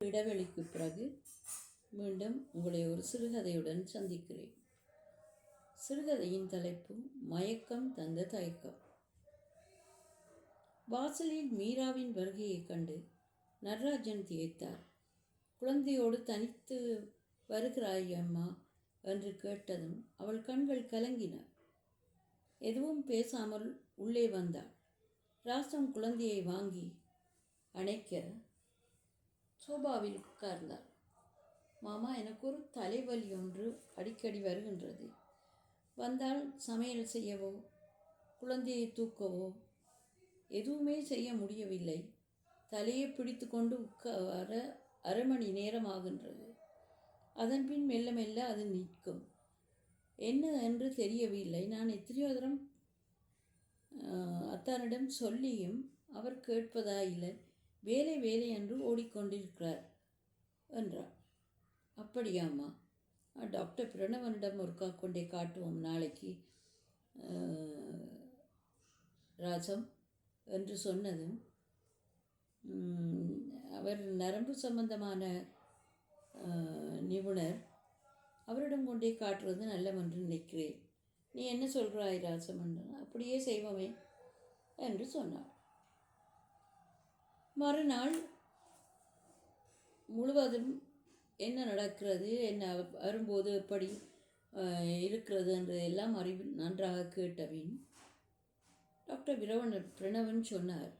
இடைவெளிக்கு பிறகு மீண்டும் உங்களை ஒரு சிறுகதையுடன் சந்திக்கிறேன். சிறுகதையின் தலைப்பு மயக்கம் தந்த தயக்கம். வாசலில் மீராவின் வருகையைக் கண்டு நடராஜன் திகைத்தார். குழந்தையோடு தனித்து வருகிறாய் அம்மா என்று கேட்டதும் அவள் கண்கள் கலங்கின. எதுவும் பேசாமல் உள்ளே வந்தாள். ராசம் குழந்தையை வாங்கி அணைக்க சோபாவில் உட்கார்ந்தாள். மாமா, எனக்கு ஒரு தலைவலி ஒன்று அடிக்கடி வருகின்றது. வந்தால் சமையல் செய்யவோ குழந்தையை தூக்கவோ எதுவுமே செய்ய முடியவில்லை. தலையை பிடித்து கொண்டு உட்கார அரை மணி நேரம் ஆகின்றது. அதன்பின் மெல்ல மெல்ல அது நிற்கும். என்ன என்று தெரியவில்லை. நான் எத்தனையோ தரம் அத்தானிடம் சொல்லியும் அவர் கேட்பதா இல்லை. வேலை வேலை என்று ஓடிக்கொண்டிருக்கிறார் என்றார். அப்படியாம்மா, டாக்டர் பிரணவனிடம் ஒருக்கா கொண்டே காட்டுவோம் நாளைக்கு ராசம் என்று சொன்னதும், அவர் நரம்பு சம்பந்தமான நிபுணர், அவரிடம் கொண்டே காட்டுவது நல்லவென்று நினைக்கிறேன். நீ என்ன சொல்கிறாய் ராசம் என்று? அப்படியே செய்வோமே என்று சொன்னார். மறுநாள் முழுவதும் என்ன நடக்கிறது, என்ன வரும்போது எப்படி இருக்கிறது என்று எல்லாம் நன்றாக கேட்டபின் டாக்டர் பிரணவன் சொன்னார்,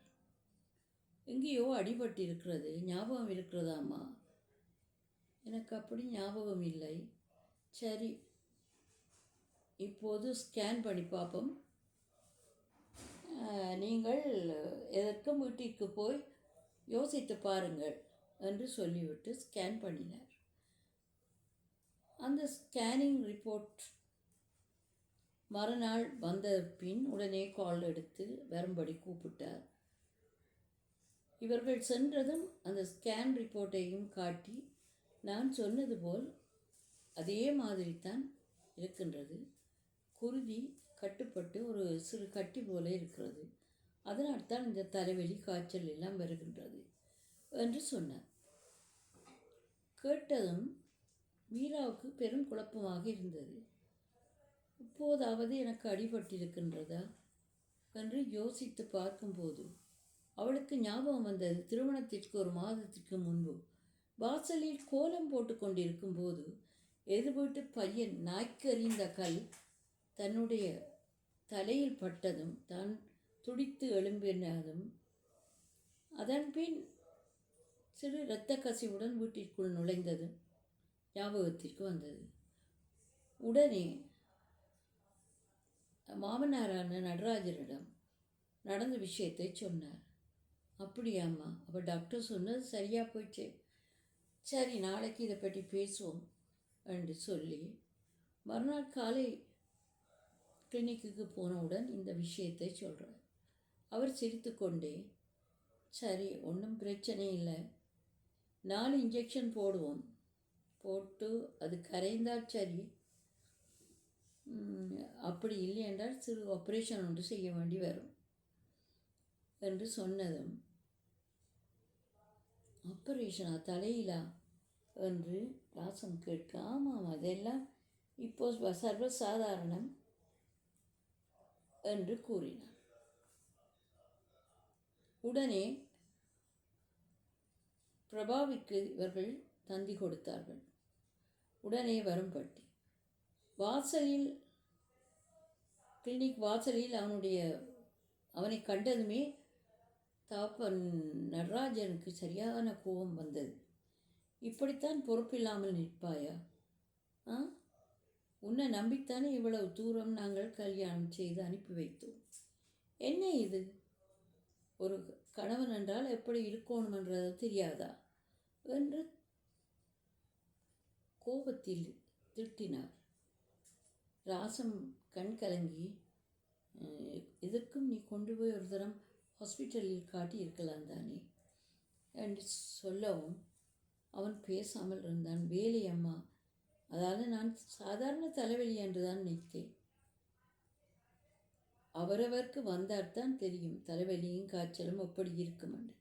எங்கேயோ அடிபட்டு இருக்கிறது, ஞாபகம் இருக்கிறதாம்மா? எனக்கு அப்படி ஞாபகம் இல்லை. சரி, இப்போது ஸ்கேன் பண்ணி பார்ப்போம். நீங்கள் எதற்கும் வீட்டிற்கு போய் யோசித்து பாருங்கள் என்று சொல்லிவிட்டு ஸ்கேன் பண்ணினார். அந்த ஸ்கேனிங் ரிப்போர்ட் மறுநாள் வந்த பின் உடனே கால் எடுத்து வரும்படி கூப்பிட்டார். இவர்கள் சென்றதும் அந்த ஸ்கேன் ரிப்போர்ட்டையும் காட்டி, நான் சொன்னது போல் அதே மாதிரி தான் இருக்கின்றது. குருதி கட்டுப்பட்டு ஒரு சிறு கட்டி போல இருக்கிறது. அதனால்தான் இந்த தலைவலி காய்ச்சல் எல்லாம் வருகின்றது என்று சொன்னார். கேட்டதும் மீராவுக்கு பெரும் குழப்பமாக இருந்தது. இப்போதாவது எனக்கு அடிபட்டிருக்கின்றதா என்று யோசித்து பார்க்கும்போது அவளுக்கு ஞாபகம் வந்தது. திருமணத்திற்கு ஒரு மாதத்திற்கு முன்பு வாசலில் கோலம் போட்டு கொண்டிருக்கும் போது எதிர்வீட்டு பையன் நாய்க்கறிந்த கல் தன்னுடைய தலையில் பட்டதும் தான் துடித்து எழும்பினதும், அதன்பின் சிறு இரத்த கசிவுடன் வீட்டிற்குள் நுழைந்ததும் ஞாபகத்திற்கு வந்தது. உடனே மாமனாரான நடராஜரிடம் நடந்த விஷயத்தை சொன்னார். அப்படியாம்மா, அப்போ டாக்டர் சொன்னது சரியாக போயிடுச்சு. சரி, நாளைக்கு இதை பற்றி பேசுவோம் என்று சொல்லி மறுநாள் காலை கிளினிக்கு போனவுடன் இந்த விஷயத்தை சொல்கிறார். அவர் சிரித்து கொண்டே, சரி, ஒன்றும் பிரச்சனை இல்லை, 4 இன்ஜெக்ஷன் போடுவோம், போட்டு அது கரைந்தால் சரி, அப்படி இல்லை என்றால் சிறு ஆப்ரேஷன் ஒன்று செய்ய வேண்டி வரும் என்று சொன்னதும், ஆப்ரேஷனா, தலையிலா என்று ராசம் கேட்க, ஆமாம், அதெல்லாம் இப்போ சர்வசாதாரணம் என்று கூறினார். உடனே பிரபாவிற்கு இவர்கள் தந்தி கொடுத்தார்கள். உடனே வரும்பட்டி வாசலில், கிளினிக் வாசலில் அவனை கண்டதுமே தகப்பன் நடராஜனுக்கு சரியான கோபம் வந்தது. இப்படித்தான் பொறுப்பில்லாமல் நிற்பாயா? உன்னை நம்பித்தானே இவ்வளவு தூரம் நாங்கள் கல்யாணம் செய்து அனுப்பி வைத்தோம். என்ன இது? ஒரு கணவன் என்றால் எப்படி இருக்கணும் என்றது தெரியாதா என்று கோபத்தில் திட்டினார். ராசம் கண் கலங்கி, இதற்கும் நீ கொண்டு போய் ஒரு தரம் ஹாஸ்பிட்டலில் காட்டி இருக்கலாம் தானே என்று சொல்லவும் அவன் பேசாமல் இருந்தான். வேலை அம்மா, அதாவது நான் சாதாரண தலைவலி என்று தான் நினைத்தேன். அவரவருக்கு வந்தால்தான் தெரியும் தலைவலியும் காய்ச்சலும் எப்படி இருக்கும் என்று.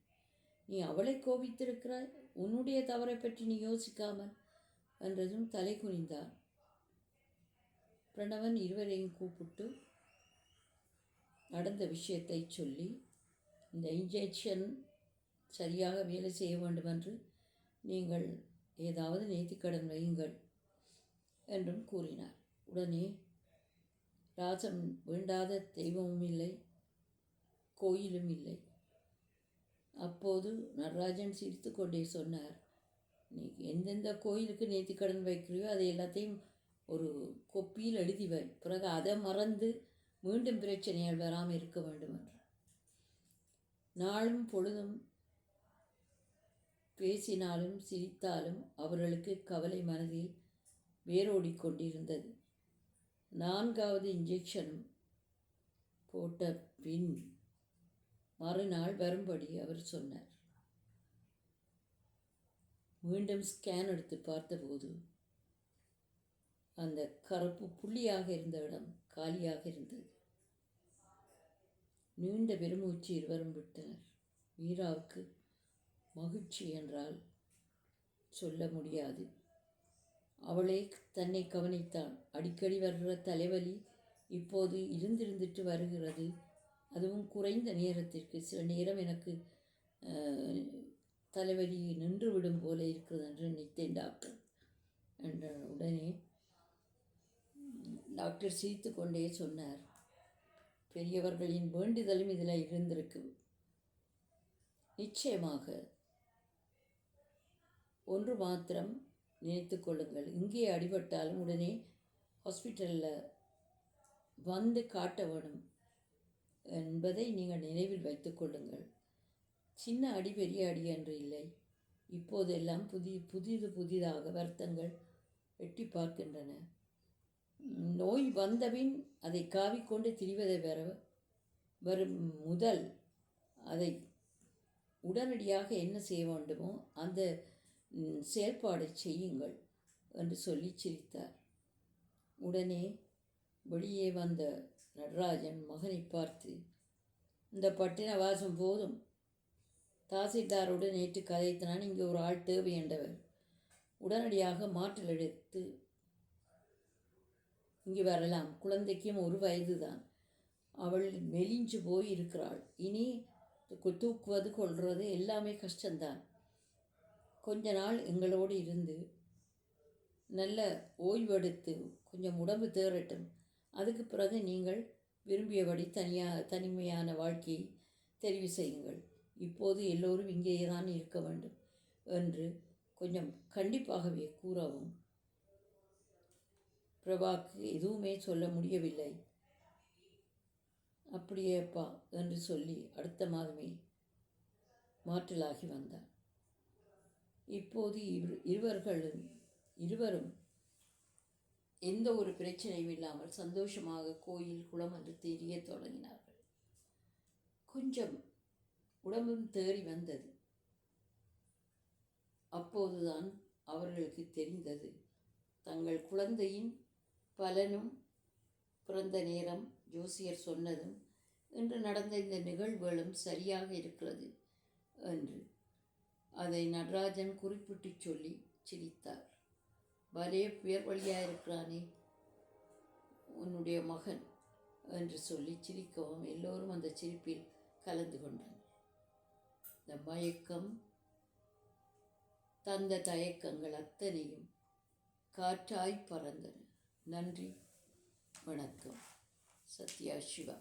நீ அவளை கோபித்திருக்கிறாய், உன்னுடைய தவறை பற்றி நீ யோசிக்காமல் என்றதும் தலை குனிந்தார். பிரணவன் இருவரையும் கூப்பிட்டு நடந்த விஷயத்தை சொல்லி, இந்த இன்ஜெக்ஷன் சரியாக வேலை செய்ய வேண்டுமென்று நீங்கள் ஏதாவது நேர்த்திக்கடன் வையுங்கள் என்றும் கூறினார். உடனே ராஜன் வேண்டாத தெய்வமும் இல்லை, கோயிலும் இல்லை. அப்போது நடராஜன் சிரித்து கொண்டே சொன்னார், நீ எந்தெந்த கோயிலுக்கு நேர்த்திக்கடன் வைக்கிறியோ அதை எல்லாத்தையும் ஒரு கொப்பியில் எழுதி வை, பிறகு அதை மறந்து மீண்டும் பிரச்சனைகள் வராமல் இருக்க வேண்டும் என்று. நாளும் பொழுதும் பேசினாலும் சிரித்தாலும் அவர்களுக்கு கவலை மனதில் வேரோடிக்கொண்டிருந்தது. 4வது இன்ஜெக்ஷனும் போட்ட பின் மறுநாள் வரும்படி அவர் சொன்னார். மீண்டும் ஸ்கேன் எடுத்து பார்த்தபோது அந்த கருப்பு புள்ளியாக இருந்த இடம் காலியாக இருந்தது. நீண்ட பெருமூச்சு இருவரும் விட்டனர். மீராவுக்கு மகிழ்ச்சி என்றால் சொல்ல முடியாது. அவளே தன்னை கவனித்தாள். அடிக்கடி வருகிற தலைவலி இப்போது இருந்திருந்துட்டு வருகிறது, அதுவும் குறைந்த நேரத்திற்கு. சில நேரம் எனக்கு தலைவலி நின்றுவிடும் போல இருக்கிறது என்று நினைத்தேன் டாக்டர் என்ற. உடனே டாக்டர் சிரித்து கொண்டே சொன்னார், பெரியவர்களின் வேண்டுதலும் இதில் இருந்திருக்கு. நிச்சயமாக ஒன்று மாத்திரம் நினைத்து கொள்ளுங்கள், இங்கே அடிபட்டாலும் உடனே ஹாஸ்பிட்டலில் வந்து காட்ட வேணும் என்பதை நீங்கள் நினைவில் வைத்து கொள்ளுங்கள். சின்ன அடி பெரிய அடி என்று இல்லை. இப்போதெல்லாம் புதிதாக வருத்தங்கள் எட்டி பார்க்கின்றன. நோய் வந்தபின் அதை காவிக்கொண்டு திரிவதை வரும் முதல் அதை உடனடியாக என்ன செய்ய வேண்டுமோ அந்த செயல்பாடை செய்யுங்கள் என்று சொல்லி சிரித்தார். உடனே வெளியே வந்த நடராஜன் மகனை பார்த்து, இந்த பட்டின வாசம் போதும், தாசில்தாருடன் நேற்று கதைத்தான், இங்கே ஒரு ஆள் தேவை என்றவர் உடனடியாக மாற்றல் எடுத்து இங்கு வரலாம். குழந்தைக்கும் 1 வயது தான். அவள் மெலிஞ்சு போய் இருக்கிறாள். இனி தூக்குவது கொள்வது எல்லாமே கஷ்டம்தான். கொஞ்ச நாள் எங்களோடு இருந்து நல்ல ஓய்வெடுத்து கொஞ்சம் உடம்பு தேறட்டும். அதுக்கு பிறகு நீங்கள் விரும்பியபடி தனிமையான வாழ்க்கையை தெரிவு செய்யுங்கள். இப்போது எல்லோரும் இங்கேயே தான் இருக்க வேண்டும் என்று கொஞ்சம் கண்டிப்பாகவே கூறவும் பிரபாக்கு எதுவுமே சொல்ல முடியவில்லை. அப்படியேப்பா என்று சொல்லி அடுத்த மாதமே மாற்றலாகி வந்தார். இப்போது இருவரும் எந்த ஒரு பிரச்சனையும் இல்லாமல் சந்தோஷமாக கோயில் குளம் என்று தெரிய தொடங்கினார்கள். கொஞ்சம் உடம்பும் தேறி வந்தது. அப்போதுதான் அவர்களுக்கு தெரிந்தது, தங்கள் குழந்தையின் பலனும் பிறந்த நேரம் ஜோசியர் சொன்னதும் இன்று நடந்த இந்த நிகழ்வுகளும் சரியாக இருக்கிறது என்று. அதை நடராஜன் குறிப்பிட்டு சொல்லி சிரித்தார். பலே புயர் வழியாக இருக்கிறானே உன்னுடைய மகன் என்று சொல்லி சிரிக்கவும் எல்லோரும் அந்த சிரிப்பில் கலந்து கொண்டனர். இந்த மயக்கம் தந்த தயக்கங்கள் அத்தனையும் காற்றாய் பறந்தன. நன்றி, வணக்கம். சத்யா சிவா.